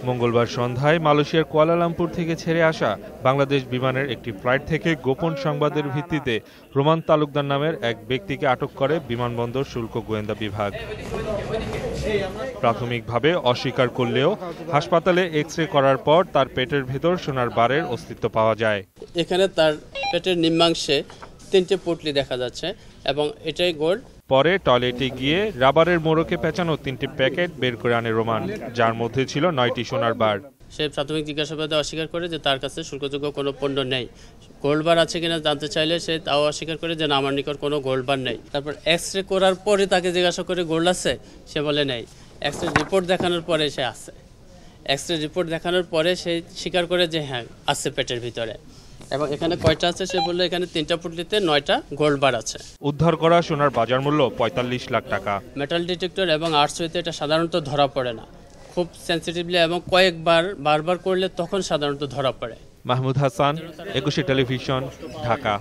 মঙ্গলবার সন্ধ্যায় মালয়েশিয়ার কুয়ালালামপুর থেকে ছেড়ে আসা বাংলাদেশ বিমানের একটি ফ্লাইট থেকে গোপন সংবাদের ভিত্তিতে রোমান তালুকদার নামের এক ব্যক্তিকে আটক করে বিমানবন্দর শুল্ক গোয়েন্দা বিভাগ। প্রাথমিকভাবে অস্বীকার করলেও হাসপাতালে এক্স-রে করার পর তার পেটের ভেতর সোনার বারের অস্তিত্ব পাওয়া যায়। এখানে তার পেটের নিম্নাংশে 3টে পুঁটলি দেখা যাচ্ছে এবং এটাই গোল্ড। পরে টয়লেটে গিয়ে রাবারের মোড়কে পেঁচানো 3টি প্যাকেট বের করে আনে রোমান, যার মধ্যে ছিল 9টি সোনার বার। সে প্রাথমিক জিজ্ঞাসাবাদে অস্বীকার করে যে তার কাছে শুল্কযোগ্য কোনো পণ্য নেই। গোল্ড বার আছে কিনা জানতে চাইলে সে তাও অস্বীকার করে যে না, আমার নিকট কোনো গোল্ড বার নেই। তারপর এক্স-রে করার পরে তাকে জিজ্ঞাসা করে গোল্ড আছে, সে বলে নেই। এক্স-রে রিপোর্ট দেখানোর পরে সে আছে। এক্স-রে রিপোর্ট দেখানোর পরে সে স্বীকার করে যে হ্যাঁ আছে পেটের ভিতরে। এবং এখানে কয়টা আছে সে বললো এখানে 3টা পুঁটলিতে 9টা গোল্ড বার আছে। উদ্ধার করা সোনার বাজার মূল্য 45 লাখ টাকা। মেটাল ডিটেক্টর এবং আর্টসুইতে এটা সাধারণত ধরা পড়ে না, খুব সেন্সিটিভলি এবং বারবার করলে তখন সাধারণত ধরা পড়ে। মাহমুদ হাসান, 21 টেলিভিশন, ঢাকা।